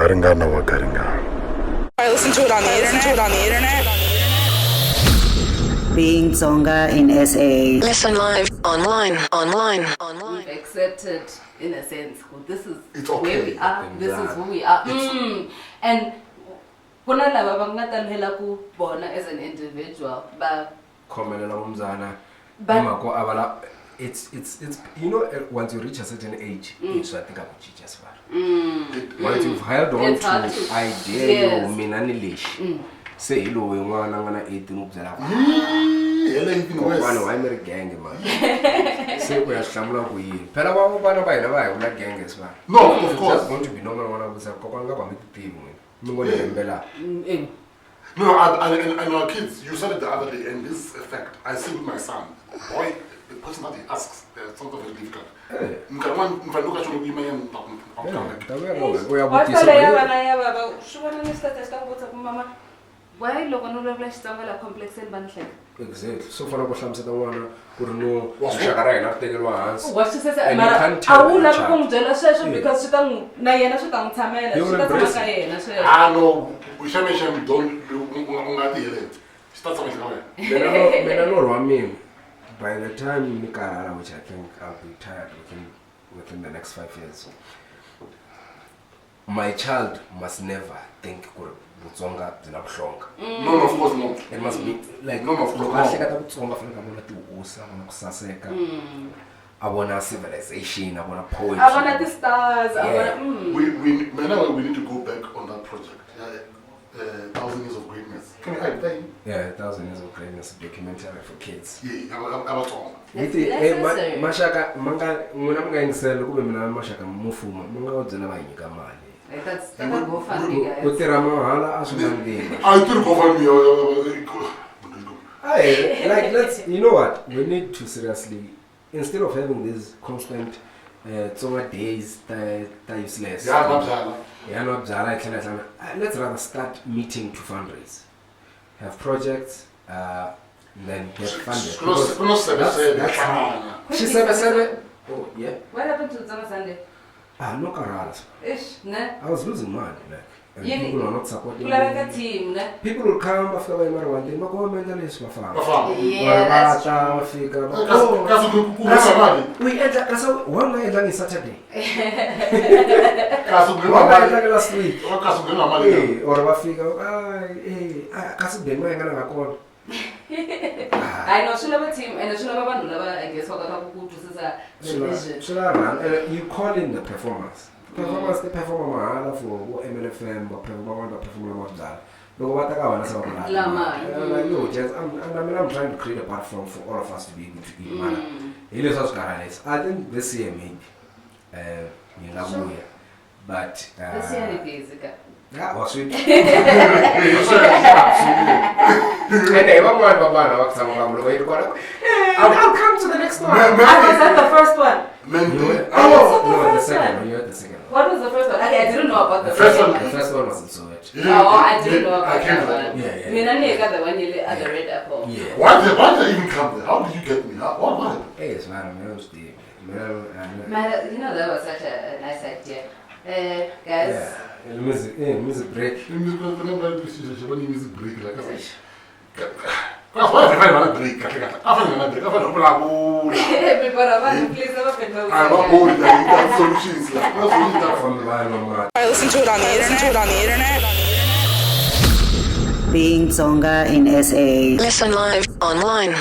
Garingana wa Garinga. I listen to it on the internet. Being Tsonga in SA. Listen live, online. We've accepted, in a sense, this is It's where okay. we are, this is who we are. And kuna lava vangatalhela ku bona as an individual, but khomelela umzana But- imako abala it's you know once you reach a certain age it's I think akuchicha sibara once you've held on It's to hard to- idea Yes. yo mina ni lexi se hi loyi n'wana nga na 18 u byela Hela even vanhu worse. va yimeri genge mani se ku ya swi hlamula ku yini phela vana va hina va hi vula genge sibara No, of just course. going to be normal n'wana vusa kokwana nga kwami titivi n'wina mi ngo ni hembela No, and our kids, you said it the other day, and this effect, I see with my son. Boy, the person that he asks, something very difficult. If I look at you, we may end up wataleya vana ya vava swi vona ni status ka vutsa ku mama why loko ni vulavula xitsonga la complex ni va ni hleka exactly so fana ku hlamuseta n'wana ku ri no rixaka ra hina ri tekeriwa hansi wa swi sese And you mara can't tell a wu the lavi child. ku n'wi byela sweswo Yeah. because swi ta n'wi na yena swi ta n'wi tshamela You swi will ta tshama embrace ka it. yena sweswo Ah, no, we shame don't it. Start something away. mina norho wa mina by the time ni karhala which I think I'll be tired within the next 5 years my child must never think ku ri vutsonga byi na vuhlonga No, of course not. it must be like No, of course loko not. a hleketa vutsonga fanele ka vona tihusa a vona ku saseka a vona civilization a vona poetry a vona ti-stars a Yeah. vona We need to go back on that project. 1,000 Years of Greatness. Can I tell you? yeah 1,000 Years of Greatness documentary for kids Yeah, our song. It's Yithi, necessary. mashaka n'wina mi nga yingisela kumbe mina mashaka mufuma mi nga va byela va hi nyika mali Like that's go funny ku guys tirha mahala a swi nga ndima I did go for me. Hey, like let's you know what we need to seriously instead of having these constant tsonga days ta useless Yeah, Babzala. yeah no byala hi tlhela tlhela let's rather start meeting to fundraise have projects then get funded Because Shisebe oh yeah what happened to Tsonga Sunday no karhala ish ne I was losing money like and Yini? people are not supporting ku laveka me. team ne People will come after by Marwandi, Makomenda leswi va famba. yeah that's true Va fika. We enter kasa one night lang Saturday. One night lang last week. Eh, or va fika kasi bema nga na kona. I know swi lava team and swi lava vanhu lava I guess va kota ku twisisa the vision Should I run? You call in the performance. Performance they perform mahala for MLFM, but perform mahala. Loko va ta ka vana se va ku I'm trying to create a platform for all of us to be able to eat mana. Hi leswi swi karhalisa. I think this year maybe hi nga vuya but this year ni busy ka yeah, was sweet. And van'wana va vana va ku tshama va loko yi ri kona I'll come to the next one. I was at the first one No, the second one. You had the second one. what was the first one okay I didn't know about the First second one. The first one was in Soweto. oh I didn't know about I can't that one Yeah. mina ni eka the one yele at the red apple Yeah. Why did I even come there? How did you get me? What happened? Hey, it's not a man Steve. Man, you know that was such a nice idea guys Yeah. Music break. Music break. Why did I find a break? I find a break. everybody abantu please never been I'm not bored. That's solutions. From the line on my I listen to it on the internet. Being Tsonga in SA. Listen live, online.